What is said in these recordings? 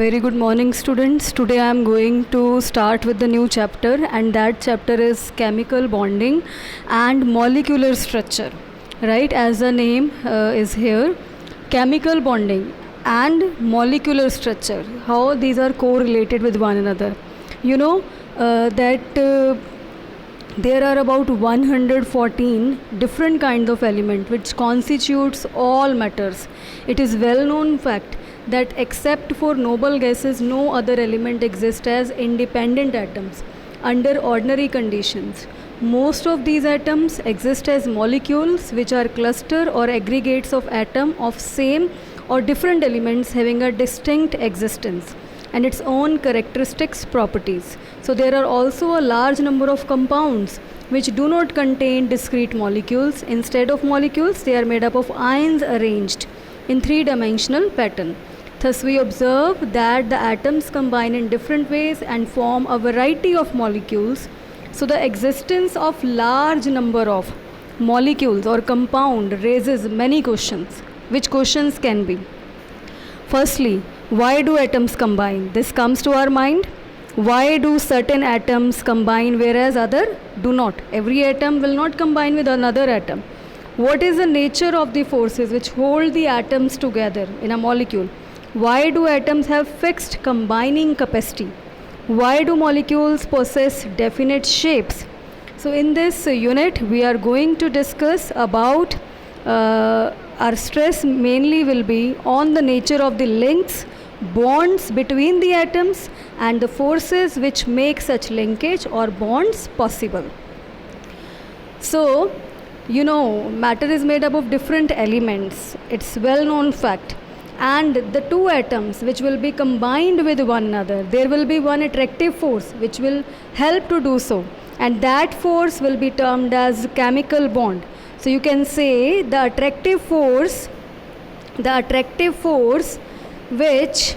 Very good morning, students. Today I am going to start with the new chapter, and that chapter is chemical bonding and molecular structure. Right, as the name is here, chemical bonding and molecular structure, how these are correlated with one another. You know that there are about 114 different kinds of element which constitutes all matters. It is well known fact that except for noble gases, no other element exists as independent atoms under ordinary conditions. Most of these atoms exist as molecules, which are cluster or aggregates of atom of same or different elements having a distinct existence and its own characteristics properties. So there are also a large number of compounds which do not contain discrete molecules. Instead of molecules, they are made up of ions arranged in three-dimensional pattern. Thus we observe that the atoms combine in different ways and form a variety of molecules. So the existence of large number of molecules or compound raises many questions. Which questions can be? Firstly, why do atoms combine? This comes to our mind. Why do certain atoms combine whereas other do not? Every atom will not combine with another atom. What is the nature of the forces which hold the atoms together in a molecule? Why do atoms have fixed combining capacity? Why do molecules possess definite shapes? So in this unit we are going to discuss about our stress mainly will be on the nature of the links, bonds between the atoms and the forces which make such linkage or bonds possible. So matter is made up of different elements. It's well known fact. And the two atoms which will be combined with one another, there will be one attractive force which will help to do so, and that force will be termed as chemical bond. So you can say the attractive force which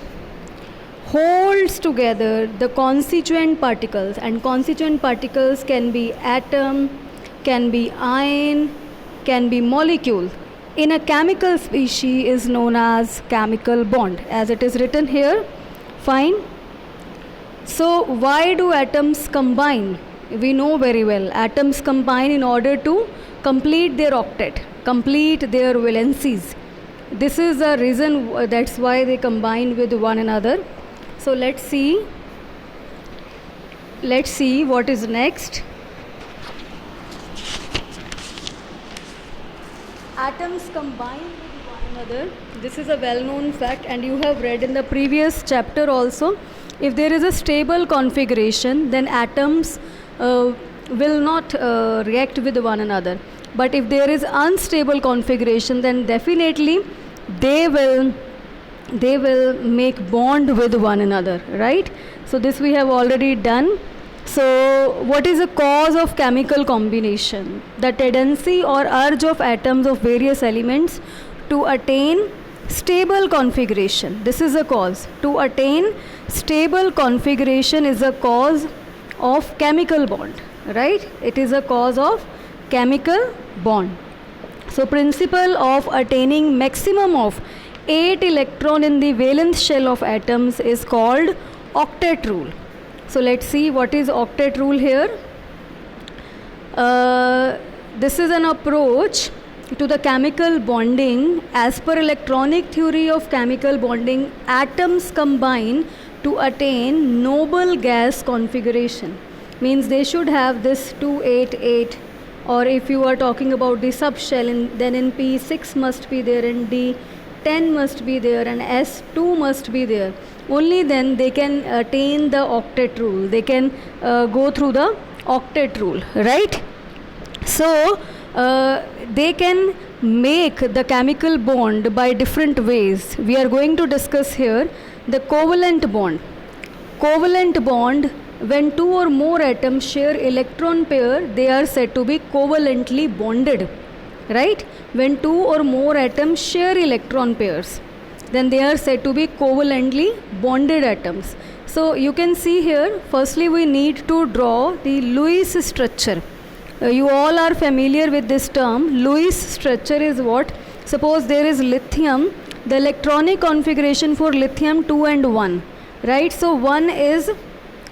holds together the constituent particles, and constituent particles can be atom, can be ion, can be molecule, in a chemical species is known as chemical bond, as it is written here. Fine. So why do atoms combine? We know very well atoms combine in order to complete their octet, complete their valencies. This is the reason, that's why they combine with one another. So let's see what is next. Atoms combine with one another. This is a well-known fact, and you have read in the previous chapter also. If there is a stable configuration, then atoms will not react with one another. But if there is unstable configuration, then definitely they will make bond with one another, right? So this we have already done. So what is the cause of chemical combination? The tendency or urge of atoms of various elements to attain stable configuration. This is a cause. To attain stable configuration is a cause of chemical bond, right? It is a cause of chemical bond. So principle of attaining maximum of 8 electron in the valence shell of atoms is called octet rule. So let's see what is octet rule here. This is an approach to the chemical bonding. As per electronic theory of chemical bonding, atoms combine to attain noble gas configuration. Means they should have this 288, or if you are talking about the subshell, then in P 6 must be there, and D 10 must be there, and S2 must be there. Only then they can attain the octet rule. They can go through the octet rule, right? So they can make the chemical bond by different ways. We are going to discuss here the covalent bond. Covalent bond, when two or more atoms share electron pair, they are said to be covalently bonded, right? When two or more atoms share electron pairs, then they are said to be covalently bonded atoms. So you can see here, firstly we need to draw the Lewis structure. You all are familiar with this term. Lewis structure is what? Suppose there is lithium, the electronic configuration for lithium 2 and 1, right? So 1 is,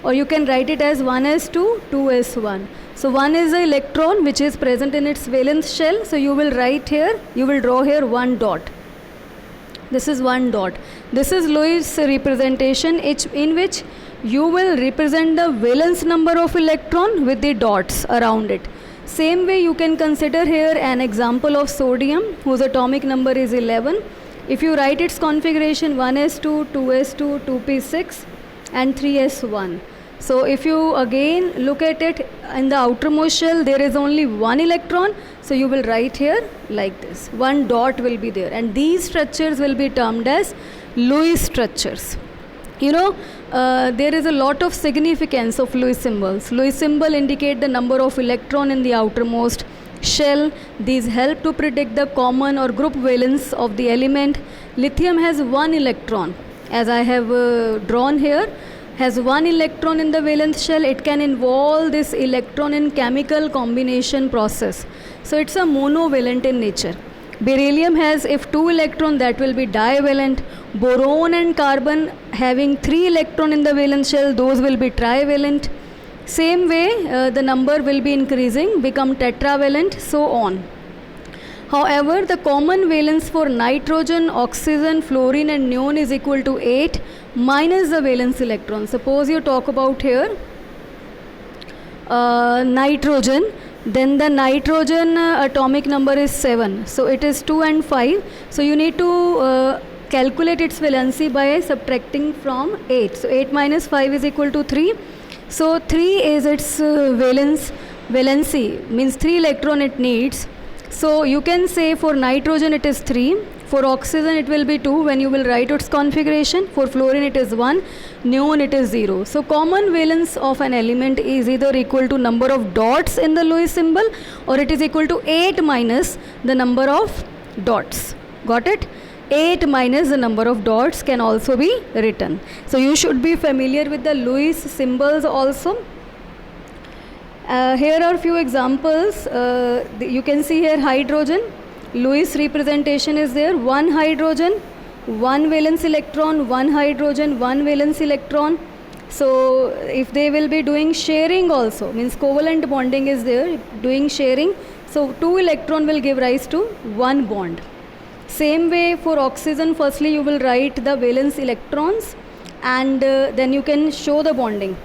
or you can write it as 1s2, 2s1. So 1 is the electron which is present in its valence shell. So you will write here, you will draw here 1 dot. This is 1 dot. This is Lewis representation in which you will represent the valence number of electron with the dots around it. Same way you can consider here an example of sodium whose atomic number is 11. If you write its configuration 1s2, 2s2, 2p6 and 3s1. So if you again look at it in the outermost shell, there is only 1 electron. So you will write here like this, 1 dot will be there, and these structures will be termed as Lewis structures. You know, there is a lot of significance of Lewis symbols. Lewis symbol indicate the number of electron in the outermost shell. These help to predict the common or group valence of the element. Lithium has 1 electron, as I have drawn here, has 1 electron in the valence shell. It can involve this electron in chemical combination process. So it's a monovalent in nature. Beryllium has, if 2 electron, that will be divalent. Boron and carbon having 3 electron in the valence shell, those will be trivalent. Same way the number will be increasing, become tetravalent, so on. However, the common valence for nitrogen, oxygen, fluorine and neon is equal to 8 minus the valence electron. Suppose you talk about here nitrogen, then the nitrogen atomic number is 7. So it is 2 and 5. So you need to calculate its valency by subtracting from 8. So 8 minus 5 is equal to 3. So 3 is its valency, means 3 electron it needs. So you can say for nitrogen it is 3, for oxygen it will be 2 when you will write its configuration, for fluorine it is 1, neon it is 0. So common valence of an element is either equal to number of dots in the Lewis symbol, or it is equal to 8 minus the number of dots. Got it? 8 minus the number of dots can also be written. So you should be familiar with the Lewis symbols also. Here are few examples. You can see here hydrogen. Lewis representation is there. 1 hydrogen, 1 valence electron, 1 hydrogen, 1 valence electron. So if they will be doing sharing also, means covalent bonding is there, doing sharing. So 2 electron will give rise to 1 bond. Same way for oxygen, firstly you will write the valence electrons and then you can show the bonding.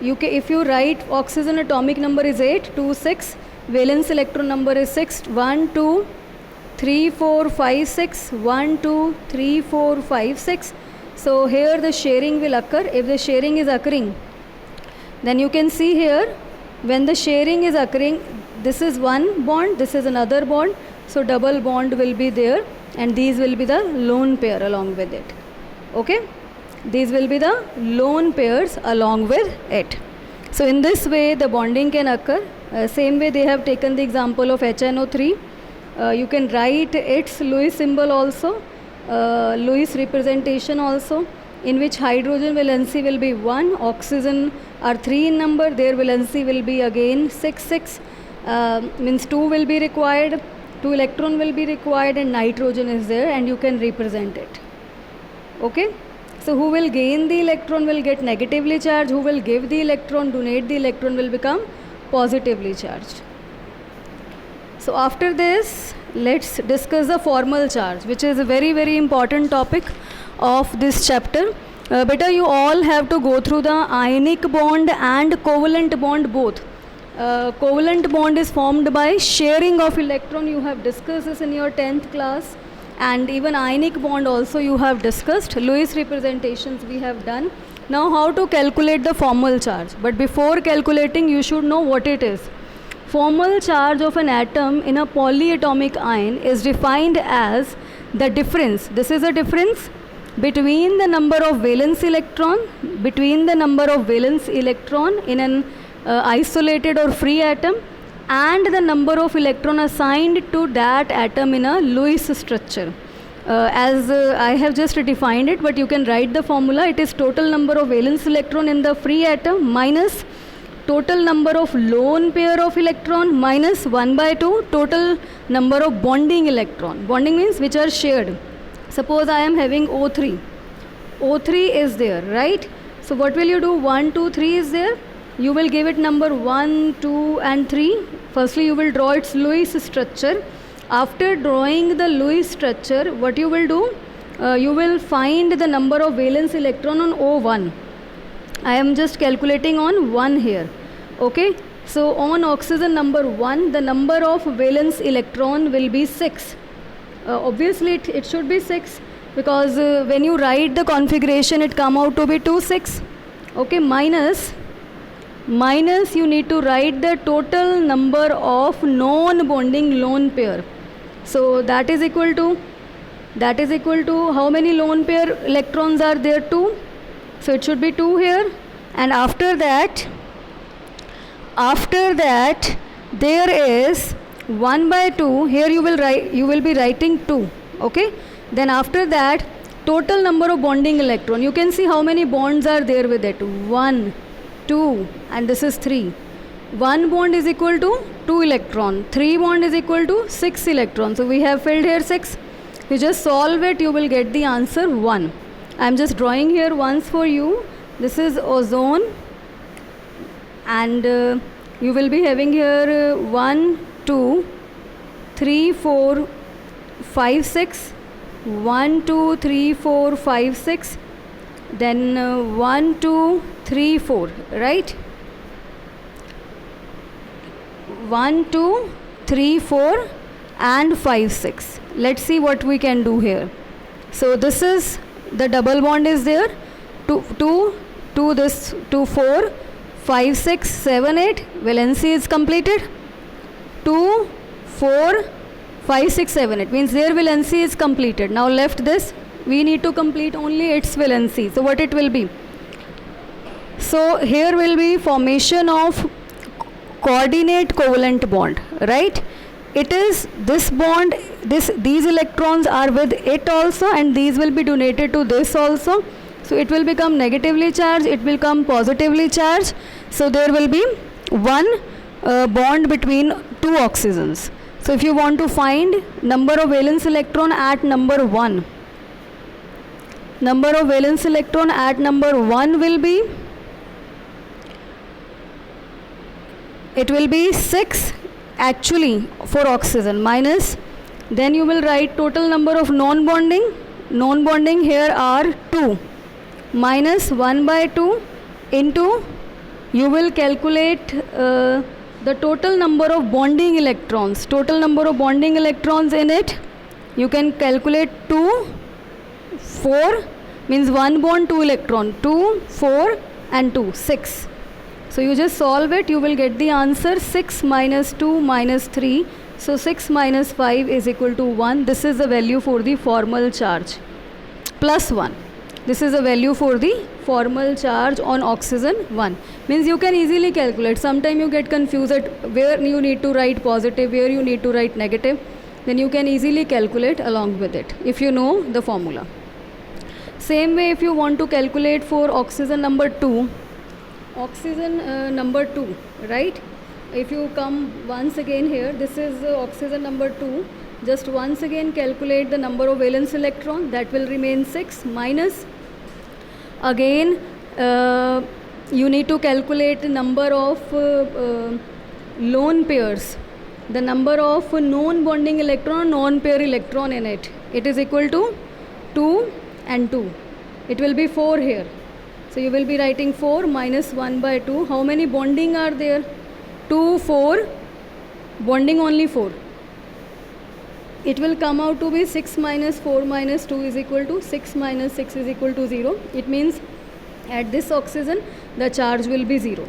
If you write oxygen atomic number is 8, 2, 6, valence electron number is 6, 1, 2, 3, 4, 5, 6, 1, 2, 3, 4, 5, 6. So here the sharing will occur. If the sharing is occurring, then you can see here when the sharing is occurring, this is one bond, this is another bond. So double bond will be there and these will be the lone pair along with it. Okay? These will be the lone pairs along with it. So in this way the bonding can occur. Same way they have taken the example of HNO3. You can write its Lewis symbol also, Lewis representation also, in which hydrogen valency will be 1, oxygen are 3 in number, their valency will be again 6, 6, means 2 will be required, 2 electron will be required and nitrogen is there and you can represent it. Okay? So who will gain the electron will get negatively charged, who will give the electron, donate the electron will become positively charged. So after this, let's discuss the formal charge, which is a very, very important topic of this chapter. Beta, you all have to go through the ionic bond and covalent bond both. Covalent bond is formed by sharing of electron. You have discussed this in your 10th class. And even ionic bond also you have discussed. Lewis representations we have done. Now how to calculate the formal charge. But before calculating, you should know what it is. Formal charge of an atom in a polyatomic ion is defined as the difference. This is a difference between the number of valence electron, in an isolated or free atom, and the number of electron assigned to that atom in a Lewis structure. As I have just defined it, but you can write the formula. It is total number of valence electron in the free atom minus total number of lone pair of electron minus 1/2 total number of bonding electron. Bonding means which are shared. Suppose I am having O3. O3 is there, right? So what will you do? 1, 2, 3 is there. You will give it number 1, 2 and 3. Firstly, you will draw its Lewis structure. After drawing the Lewis structure, what you will do? You will find the number of valence electron on O1. I am just calculating on 1 here. Okay. So on oxygen number 1, the number of valence electron will be 6. Obviously it should be 6, because when you write the configuration it come out to be 2, 6. Okay, minus you need to write the total number of non-bonding lone pair. So that is equal to how many lone pair electrons are there? 2. So it should be 2 here, and after that there is 1/2. Here you will be writing 2. Okay, then after that total number of bonding electron, you can see how many bonds are there with it. 1, 2 and this is 3. 1 bond is equal to 2 electron, 3 bond is equal to 6 electrons. So we have filled here 6. You just solve it, you will get the answer 1. I am just drawing here once for you. This is ozone, and you will be having here 1, 2, 3, 4, 5, 6. 1, 2, 3, 4, 5, 6. Then 1, 2, 3, 4, right? 1, 2, 3, 4 and 5, 6. Let's see what we can do here. So this is the double bond is there. 2, this 2, 4, 5, 6, 7, 8. Valency is completed. 2, 4, 5, 6, 7, 8 means their valency is completed. Now left this, we need to complete only its valency. So what it will be? So here will be formation of coordinate covalent bond, right? It is this bond, these electrons are with it also, and these will be donated to this also. So it will become negatively charged, it will become positively charged. So there will be one bond between 2 oxygens. So if you want to find number of valence electron at number 1, number of valence electron at number 1 will be, it will be 6 actually for oxygen, minus, then you will write total number of non-bonding here are 2, minus 1/2 into, you will calculate the total number of bonding electrons, in it. You can calculate 2, 4 means 1 bond 2 electron, 2, 4 and 2, 6. So you just solve it, you will get the answer 6 minus 2 minus 3. So 6 minus 5 is equal to 1. This is the value for the formal charge, plus 1. This is the value for the formal charge on oxygen 1. Means you can easily calculate. Sometimes you get confused at where you need to write positive, where you need to write negative. Then you can easily calculate along with it if you know the formula. Same way, if you want to calculate for oxygen number 2, right? If you come once again here, this is oxygen number 2. Just once again calculate the number of valence electron, that will remain 6, minus, again you need to calculate the number of lone pairs, the number of non-bonding electron, non-pair electron in it. It is equal to 2 and 2. It will be 4 here. So you will be writing 4 minus 1/2. How many bonding are there? 2, 4, bonding only 4. It will come out to be 6 minus 4 minus 2 is equal to 6 minus 6 is equal to 0. It means at this oxygen the charge will be 0.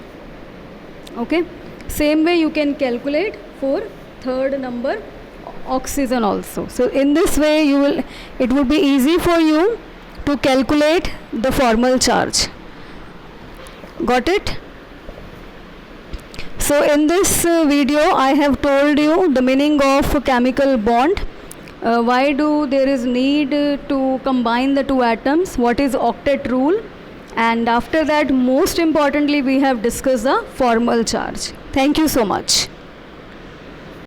Okay. Same way you can calculate for third number oxygen also. So in this way it will be easy for you to calculate the formal charge. Got it? So in this video I have told you the meaning of chemical bond, why do there is need to combine the 2 atoms, what is octet rule, and after that most importantly we have discussed the formal charge. Thank you so much.